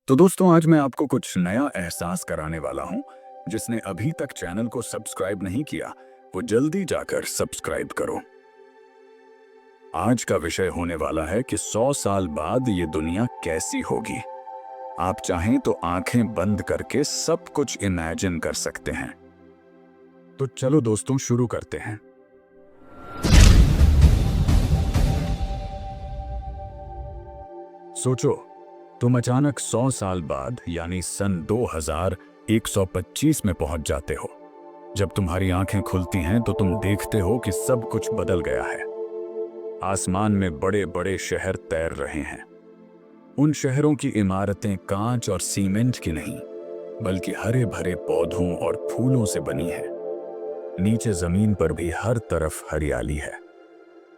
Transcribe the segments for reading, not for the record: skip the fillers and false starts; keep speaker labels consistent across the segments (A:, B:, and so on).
A: तो दोस्तों आज मैं आपको कुछ नया एहसास कराने वाला हूं। जिसने अभी तक चैनल को सब्सक्राइब नहीं किया वो जल्दी जाकर सब्सक्राइब करो। आज का विषय होने वाला है कि 100 साल बाद ये दुनिया कैसी होगी। आप चाहें तो आंखें बंद करके सब कुछ इमेजिन कर सकते हैं। तो चलो दोस्तों शुरू करते हैं। सोचो, तुम अचानक 100 साल बाद यानी सन 2125 में पहुंच जाते हो। जब तुम्हारी आंखें खुलती हैं तो तुम देखते हो कि सब कुछ बदल गया है। आसमान में बड़े बड़े शहर तैर रहे हैं। उन शहरों की इमारतें कांच और सीमेंट की नहीं बल्कि हरे भरे पौधों और फूलों से बनी है। नीचे जमीन पर भी हर तरफ हरियाली है।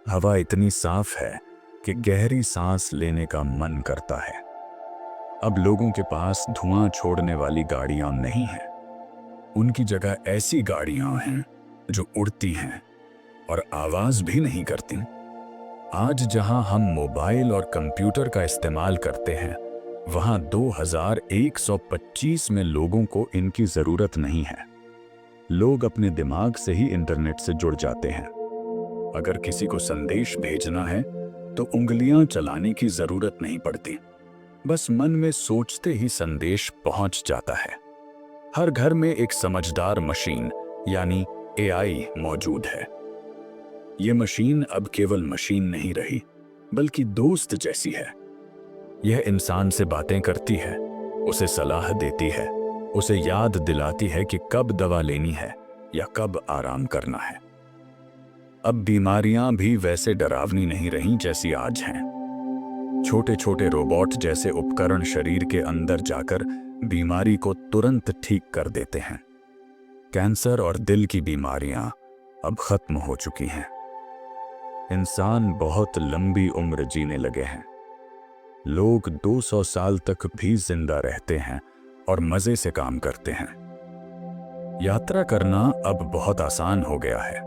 A: हवा इतनी साफ है कि गहरी सांस लेने का मन करता है। अब लोगों के पास धुआं छोड़ने वाली गाड़ियां नहीं हैं। उनकी जगह ऐसी गाड़ियां हैं जो उड़ती हैं और आवाज भी नहीं करती। आज जहां हम मोबाइल और कंप्यूटर का इस्तेमाल करते हैं वहां 2125 में लोगों को इनकी जरूरत नहीं है। लोग अपने दिमाग से ही इंटरनेट से जुड़ जाते हैं। अगर किसी को संदेश भेजना है तो उंगलियां चलाने की जरूरत नहीं पड़ती। बस मन में सोचते ही संदेश पहुंच जाता है। हर घर में एक समझदार मशीन यानी एआई मौजूद है। यह मशीन अब केवल मशीन नहीं रही बल्कि दोस्त जैसी है। यह इंसान से बातें करती है, उसे सलाह देती है, उसे याद दिलाती है कि कब दवा लेनी है या कब आराम करना है। अब बीमारियां भी वैसे डरावनी नहीं रहीं जैसी आज हैं। छोटे छोटे रोबोट जैसे उपकरण शरीर के अंदर जाकर बीमारी को तुरंत ठीक कर देते हैं। कैंसर और दिल की बीमारियां अब खत्म हो चुकी हैं। इंसान बहुत लंबी उम्र जीने लगे हैं। लोग 200 साल तक भी जिंदा रहते हैं और मजे से काम करते हैं। यात्रा करना अब बहुत आसान हो गया है।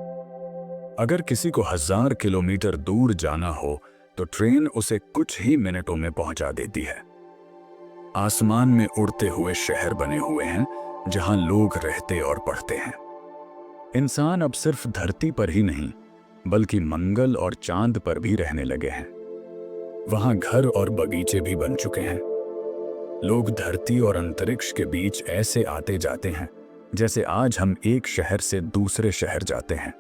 A: अगर किसी को 1000 किलोमीटर दूर जाना हो तो ट्रेन उसे कुछ ही मिनटों में पहुंचा देती है। आसमान में उड़ते हुए शहर बने हुए हैं जहां लोग रहते और पढ़ते हैं। इंसान अब सिर्फ धरती पर ही नहीं बल्कि मंगल और चांद पर भी रहने लगे हैं। वहां घर और बगीचे भी बन चुके हैं। लोग धरती और अंतरिक्ष के बीच ऐसे आते जाते हैं जैसे आज हम एक शहर से दूसरे शहर जाते हैं।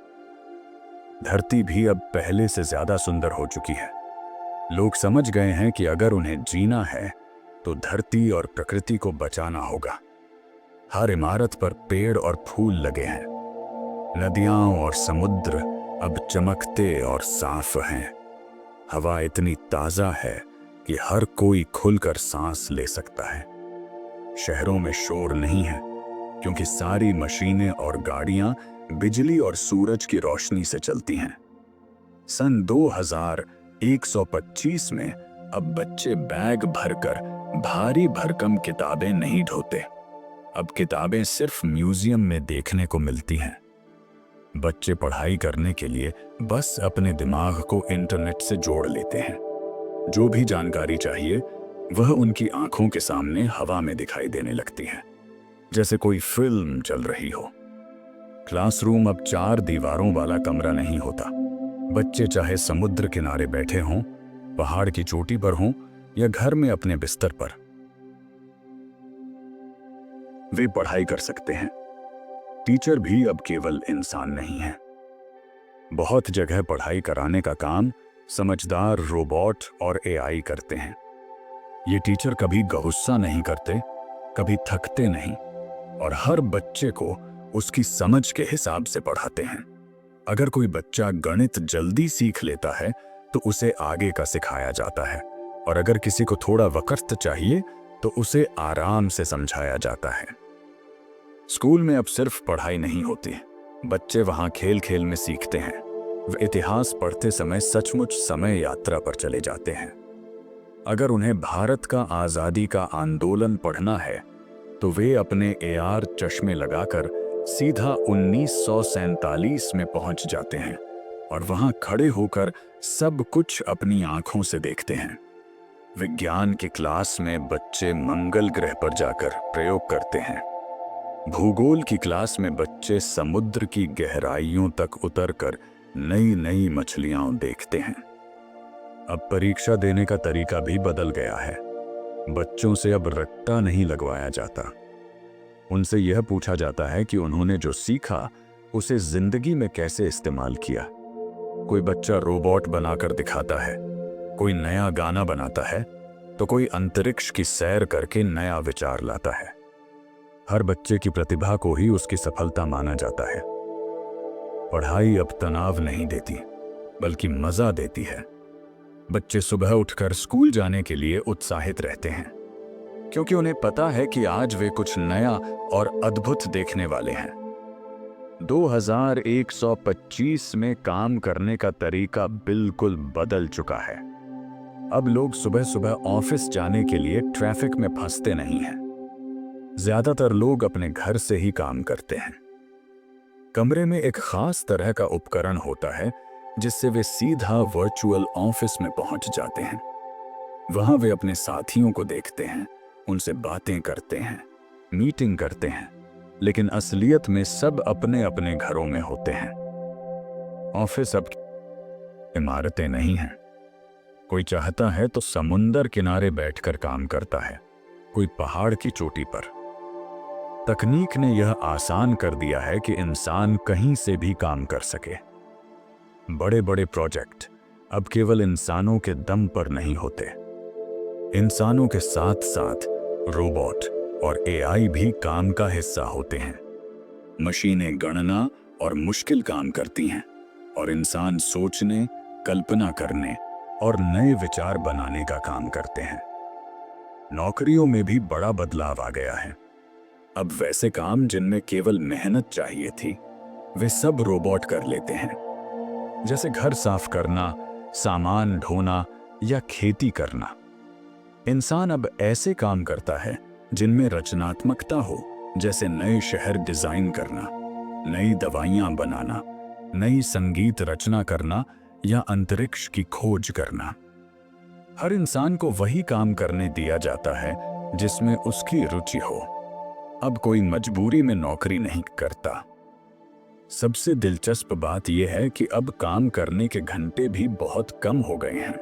A: धरती भी अब पहले से ज्यादा सुंदर हो चुकी है। लोग समझ गए हैं कि अगर उन्हें जीना है तो धरती और प्रकृति को बचाना होगा। हर इमारत पर पेड़ और फूल लगे हैं। नदियां और समुद्र अब चमकते और साफ हैं। हवा इतनी ताजा है कि हर कोई खुलकर सांस ले सकता है। शहरों में शोर नहीं है क्योंकि सारी मशीनें और गाड़ियां बिजली और सूरज की रोशनी से चलती हैं। सन 2125 में अब बच्चे बैग भरकर भारी भरकम किताबें नहीं ढोते। अब किताबें सिर्फ म्यूजियम में देखने को मिलती हैं। बच्चे पढ़ाई करने के लिए बस अपने दिमाग को इंटरनेट से जोड़ लेते हैं। जो भी जानकारी चाहिए वह उनकी आंखों के सामने हवा में दिखाई देने लगती है, जैसे कोई फिल्म चल रही हो। क्लासरूम अब 4 दीवारों वाला कमरा नहीं होता। बच्चे चाहे समुद्र किनारे बैठे हों, पहाड़ की चोटी पर हों या घर में अपने बिस्तर पर, वे पढ़ाई कर सकते हैं। टीचर भी अब केवल इंसान नहीं है। बहुत जगह पढ़ाई कराने का काम समझदार रोबोट और एआई करते हैं। ये टीचर कभी गुस्सा नहीं करते, कभी थकते नहीं और हर बच्चे को उसकी समझ के हिसाब से पढ़ाते हैं। अगर कोई बच्चा गणित जल्दी सीख लेता है तो उसे आगे का सिखाया जाता है और अगर किसी को थोड़ा वक्त चाहिए तो उसे आराम से समझाया जाता है। स्कूल में अब सिर्फ पढ़ाई नहीं होती, बच्चे वहां खेल खेल में सीखते हैं। वे इतिहास पढ़ते समय सचमुच समय यात्रा पर चले जाते हैं। अगर उन्हें भारत का आजादी का आंदोलन पढ़ना है तो वे अपने एआर चश्मे लगाकर सीधा 1947 में पहुंच जाते हैं और वहां खड़े होकर सब कुछ अपनी आंखों से देखते हैं। विज्ञान की क्लास में बच्चे मंगल ग्रह पर जाकर प्रयोग करते हैं। भूगोल की क्लास में बच्चे समुद्र की गहराइयों तक उतरकर नई नई मछलियां देखते हैं। अब परीक्षा देने का तरीका भी बदल गया है। बच्चों से अब रट्टा नहीं लगवाया जाता। उनसे यह पूछा जाता है कि उन्होंने जो सीखा उसे जिंदगी में कैसे इस्तेमाल किया। कोई बच्चा रोबोट बनाकर दिखाता है, कोई नया गाना बनाता है, तो कोई अंतरिक्ष की सैर करके नया विचार लाता है। हर बच्चे की प्रतिभा को ही उसकी सफलता माना जाता है। पढ़ाई अब तनाव नहीं देती, बल्कि मजा देती है। बच्चे सुबह उठकर स्कूल जाने के लिए उत्साहित रहते हैं, क्योंकि उन्हें पता है कि आज वे कुछ नया और अद्भुत देखने वाले हैं। 2125 में काम करने का तरीका बिल्कुल बदल चुका है। अब लोग सुबह सुबह ऑफिस जाने के लिए ट्रैफिक में फंसते नहीं हैं। ज्यादातर लोग अपने घर से ही काम करते हैं। कमरे में एक खास तरह का उपकरण होता है जिससे वे सीधा वर्चुअल ऑफिस में पहुंच जाते हैं। वहां वे अपने साथियों को देखते हैं, उनसे बातें करते हैं, मीटिंग करते हैं, लेकिन असलियत में सब अपने अपने घरों में होते हैं। ऑफिस अब इमारतें नहीं हैं। कोई चाहता है तो समुंदर किनारे बैठकर काम करता है, कोई पहाड़ की चोटी पर। तकनीक ने यह आसान कर दिया है कि इंसान कहीं से भी काम कर सके। बड़े बड़े प्रोजेक्ट अब केवल इंसानों के दम पर नहीं होते। इंसानों के साथ साथ रोबोट और एआई भी काम का हिस्सा होते हैं। मशीनें गणना और मुश्किल काम करती हैं, और इंसान सोचने, कल्पना करने और नए विचार बनाने का काम करते हैं। नौकरियों में भी बड़ा बदलाव आ गया है। अब वैसे काम जिनमें केवल मेहनत चाहिए थी, वे सब रोबोट कर लेते हैं। जैसे घर साफ करना, सामान ढोना या खेती करना। इंसान अब ऐसे काम करता है जिनमें रचनात्मकता हो, जैसे नए शहर डिजाइन करना, नई दवाइयां बनाना, नई संगीत रचना करना या अंतरिक्ष की खोज करना। हर इंसान को वही काम करने दिया जाता है जिसमें उसकी रुचि हो। अब कोई मजबूरी में नौकरी नहीं करता। सबसे दिलचस्प बात यह है कि अब काम करने के घंटे भी बहुत कम हो गए हैं।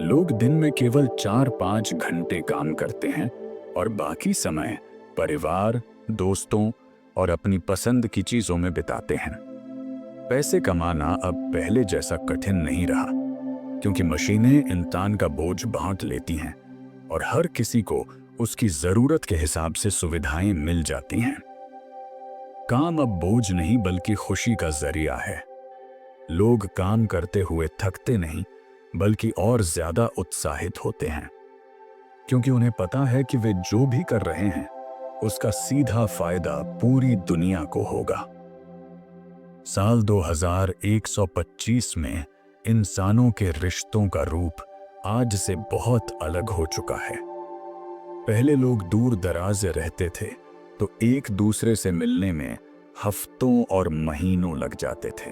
A: लोग दिन में केवल 4-5 घंटे काम करते हैं और बाकी समय परिवार, दोस्तों और अपनी पसंद की चीजों में बिताते हैं। पैसे कमाना अब पहले जैसा कठिन नहीं रहा, क्योंकि मशीनें इंसान का बोझ बांट लेती हैं और हर किसी को उसकी जरूरत के हिसाब से सुविधाएं मिल जाती हैं। काम अब बोझ नहीं बल्कि खुशी का जरिया है। लोग काम करते हुए थकते नहीं, बल्कि और ज्यादा उत्साहित होते हैं, क्योंकि उन्हें पता है कि वे जो भी कर रहे हैं उसका सीधा फायदा पूरी दुनिया को होगा। साल 2125 में इंसानों के रिश्तों का रूप आज से बहुत अलग हो चुका है। पहले लोग दूर दराज रहते थे तो एक दूसरे से मिलने में हफ्तों और महीनों लग जाते थे,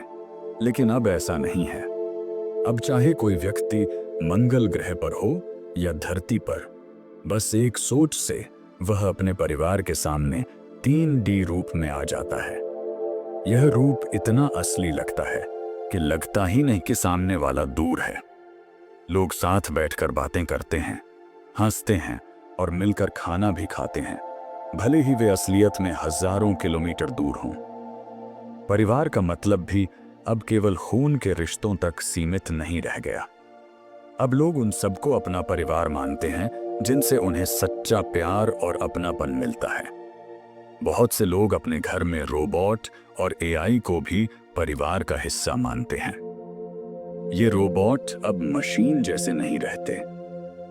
A: लेकिन अब ऐसा नहीं है। अब चाहे कोई व्यक्ति मंगल ग्रह पर हो या धरती पर, बस एक सोच से वह अपने परिवार के सामने 3D रूप में आ जाता है। यह रूप इतना असली लगता है कि लगता ही नहीं कि सामने वाला दूर है। लोग साथ बैठकर बातें करते हैं, हंसते हैं और मिलकर खाना भी खाते हैं, भले ही वे असलियत में हजारों किलोमीटर दूर हों। परिवार का मतलब भी अब केवल खून के रिश्तों तक सीमित नहीं रह गया। अब लोग उन सबको अपना परिवार मानते हैं जिनसे उन्हें सच्चा प्यार और अपनापन मिलता है। बहुत से लोग अपने घर में रोबोट और एआई को भी परिवार का हिस्सा मानते हैं। ये रोबोट अब मशीन जैसे नहीं रहते,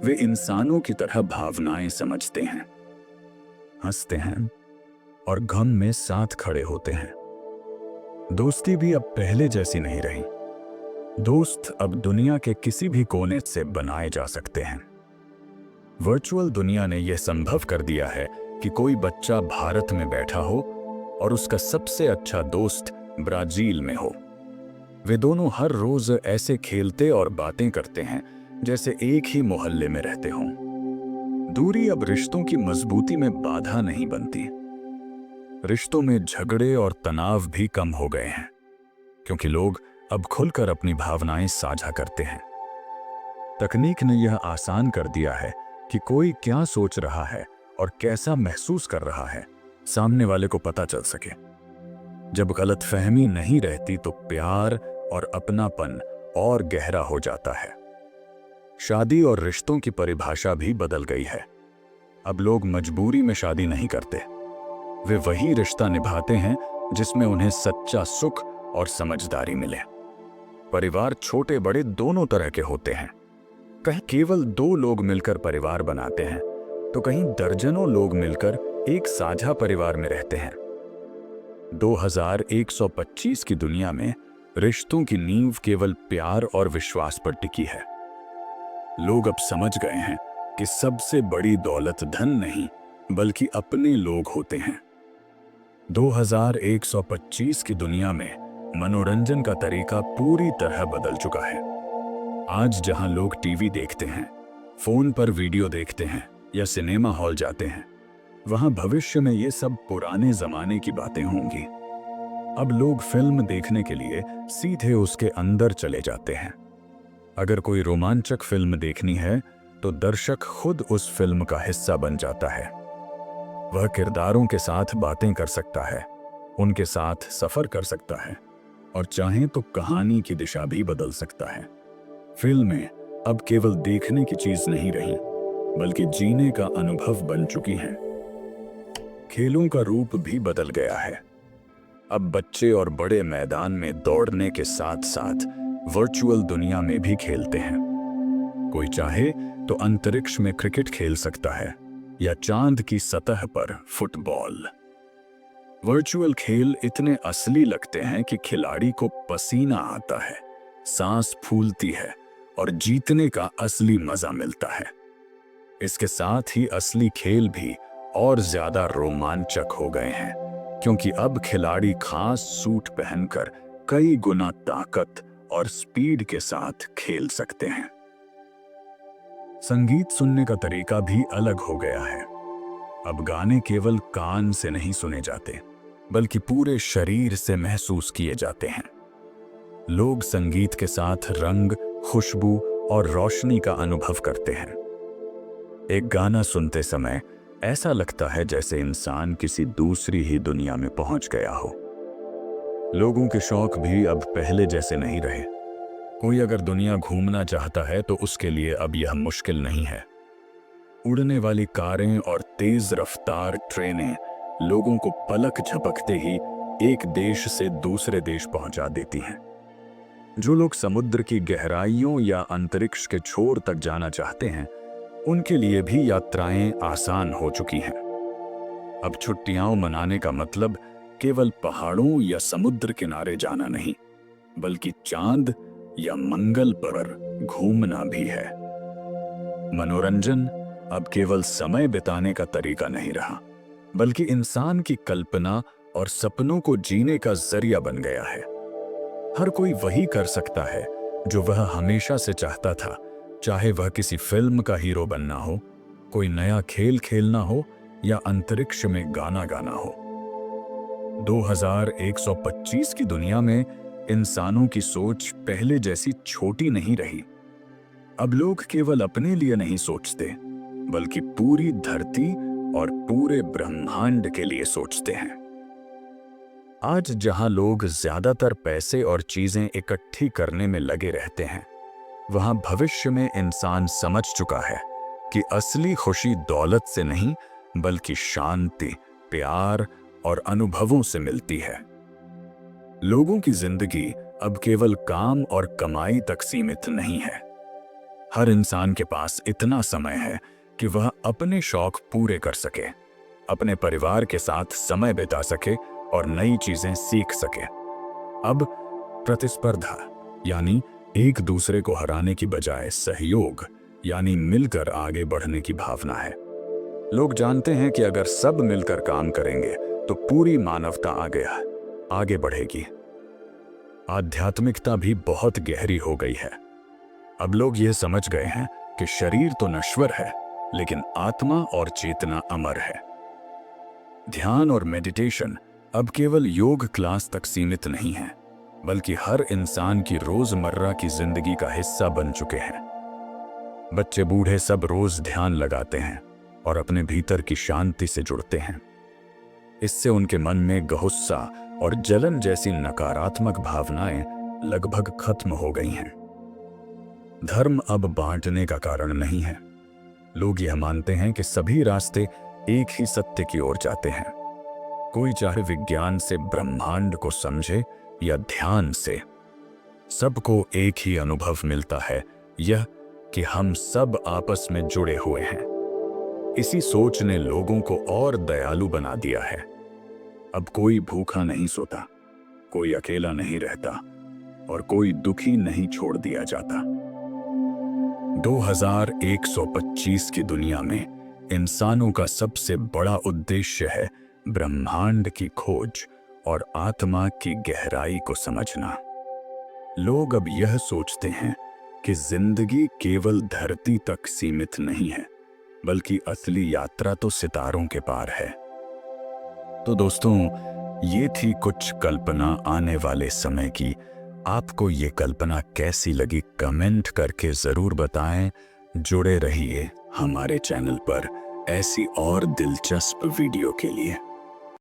A: वे इंसानों की तरह भावनाएं समझते हैं, हंसते हैं और गम में साथ खड़े होते हैं। दोस्ती भी अब पहले जैसी नहीं रही। दोस्त अब दुनिया के किसी भी कोने से बनाए जा सकते हैं। वर्चुअल दुनिया ने यह संभव कर दिया है कि कोई बच्चा भारत में बैठा हो और उसका सबसे अच्छा दोस्त ब्राजील में हो। वे दोनों हर रोज ऐसे खेलते और बातें करते हैं जैसे एक ही मोहल्ले में रहते हों। दूरी अब रिश्तों की मजबूती में बाधा नहीं बनती। रिश्तों में झगड़े और तनाव भी कम हो गए हैं, क्योंकि लोग अब खुलकर अपनी भावनाएं साझा करते हैं। तकनीक ने यह आसान कर दिया है कि कोई क्या सोच रहा है और कैसा महसूस कर रहा है, सामने वाले को पता चल सके। जब गलतफहमी नहीं रहती तो प्यार और अपनापन और गहरा हो जाता है। शादी और रिश्तों की परिभाषा भी बदल गई है। अब लोग मजबूरी में शादी नहीं करते, वे वही रिश्ता निभाते हैं जिसमें उन्हें सच्चा सुख और समझदारी मिले। परिवार छोटे बड़े दोनों तरह के होते हैं। कहीं केवल 2 लोग मिलकर परिवार बनाते हैं, तो कहीं दर्जनों लोग मिलकर एक साझा परिवार में रहते हैं। 2125 की दुनिया में रिश्तों की नींव केवल प्यार और विश्वास पर टिकी है। लोग अब समझ गए हैं कि सबसे बड़ी दौलत धन नहीं, बल्कि अपने लोग होते हैं। 2125 की दुनिया में मनोरंजन का तरीका पूरी तरह बदल चुका है। आज जहां लोग टीवी देखते हैं, फोन पर वीडियो देखते हैं या सिनेमा हॉल जाते हैं, वहां भविष्य में ये सब पुराने जमाने की बातें होंगी। अब लोग फिल्म देखने के लिए सीधे उसके अंदर चले जाते हैं। अगर कोई रोमांचक फिल्म देखनी है तो दर्शक खुद उस फिल्म का हिस्सा बन जाता है। वह किरदारों के साथ बातें कर सकता है, उनके साथ सफर कर सकता है और चाहे तो कहानी की दिशा भी बदल सकता है। फिल्में अब केवल देखने की चीज नहीं रही, बल्कि जीने का अनुभव बन चुकी हैं। खेलों का रूप भी बदल गया है। अब बच्चे और बड़े मैदान में दौड़ने के साथ साथ वर्चुअल दुनिया में भी खेलते हैं। कोई चाहे तो अंतरिक्ष में क्रिकेट खेल सकता है या चांद की सतह पर फुटबॉल। वर्चुअल खेल इतने असली लगते हैं कि खिलाड़ी को पसीना आता है, सांस फूलती है और जीतने का असली मजा मिलता है। इसके साथ ही असली खेल भी और ज्यादा रोमांचक हो गए हैं, क्योंकि अब खिलाड़ी खास सूट पहनकर कई गुना ताकत और स्पीड के साथ खेल सकते हैं। संगीत सुनने का तरीका भी अलग हो गया है। अब गाने केवल कान से नहीं सुने जाते, बल्कि पूरे शरीर से महसूस किए जाते हैं। लोग संगीत के साथ रंग, खुशबू और रोशनी का अनुभव करते हैं। एक गाना सुनते समय ऐसा लगता है जैसे इंसान किसी दूसरी ही दुनिया में पहुंच गया हो। लोगों के शौक भी अब पहले जैसे नहीं रहे। कोई अगर दुनिया घूमना चाहता है तो उसके लिए अब यह मुश्किल नहीं है। उड़ने वाली कारें और तेज रफ्तार ट्रेनें लोगों को पलक झपकते ही एक देश से दूसरे देश पहुंचा देती हैं। जो लोग समुद्र की गहराइयों या अंतरिक्ष के छोर तक जाना चाहते हैं, उनके लिए भी यात्राएं आसान हो चुकी हैं। अब छुट्टियां मनाने का मतलब केवल पहाड़ों या समुद्र किनारे जाना नहीं, बल्कि चांद या मंगल पर घूमना भी है। मनोरंजन अब केवल समय बिताने का तरीका नहीं रहा, बल्कि इंसान की कल्पना और सपनों को जीने का जरिया बन गया है। हर कोई वही कर सकता है जो वह हमेशा से चाहता था, चाहे वह किसी फिल्म का हीरो बनना हो, कोई नया खेल खेलना हो या अंतरिक्ष में गाना गाना हो। 2125 की दुनिया में इंसानों की सोच पहले जैसी छोटी नहीं रही। अब लोग केवल अपने लिए नहीं सोचते, बल्कि पूरी धरती और पूरे ब्रह्मांड के लिए सोचते हैं। आज जहां लोग ज्यादातर पैसे और चीजें इकट्ठी करने में लगे रहते हैं, वहां भविष्य में इंसान समझ चुका है कि असली खुशी दौलत से नहीं, बल्कि शांति, प्यार और अनुभवों से मिलती है। लोगों की जिंदगी अब केवल काम और कमाई तक सीमित नहीं है। हर इंसान के पास इतना समय है कि वह अपने शौक पूरे कर सके, अपने परिवार के साथ समय बिता सके और नई चीजें सीख सके। अब प्रतिस्पर्धा यानी एक दूसरे को हराने की बजाय सहयोग यानी मिलकर आगे बढ़ने की भावना है। लोग जानते हैं कि अगर सब मिलकर काम करेंगे तो पूरी मानवता आगे बढ़ेगी। आध्यात्मिकता भी बहुत गहरी हो गई है। अब लोग यह समझ गए हैं कि शरीर तो नश्वर है, लेकिन आत्मा और चेतना अमर है। ध्यान और मेडिटेशन अब केवल योग क्लास तक सीमित नहीं है, बल्कि हर इंसान की रोजमर्रा की जिंदगी का हिस्सा बन चुके हैं। बच्चे बूढ़े सब रोज ध्यान लगाते हैं और अपने भीतर की शांति से जुड़ते हैं। इससे उनके मन में गुस्सा और जलन जैसी नकारात्मक भावनाएं लगभग खत्म हो गई हैं। धर्म अब बांटने का कारण नहीं है। लोग यह मानते हैं कि सभी रास्ते एक ही सत्य की ओर जाते हैं। कोई चाहे विज्ञान से ब्रह्मांड को समझे या ध्यान से, सबको एक ही अनुभव मिलता है, यह कि हम सब आपस में जुड़े हुए हैं। इसी सोच ने लोगों को और दयालु बना दिया है। अब कोई भूखा नहीं सोता, कोई अकेला नहीं रहता और कोई दुखी नहीं छोड़ दिया जाता। 2125 की दुनिया में इंसानों का सबसे बड़ा उद्देश्य है ब्रह्मांड की खोज और आत्मा की गहराई को समझना। लोग अब यह सोचते हैं कि जिंदगी केवल धरती तक सीमित नहीं है, बल्कि असली यात्रा तो सितारों के पार है। तो दोस्तों, ये थी कुछ कल्पना आने वाले समय की। आपको ये कल्पना कैसी लगी कमेंट करके जरूर बताएं। जुड़े रहिए हमारे चैनल पर ऐसी और दिलचस्प वीडियो के लिए।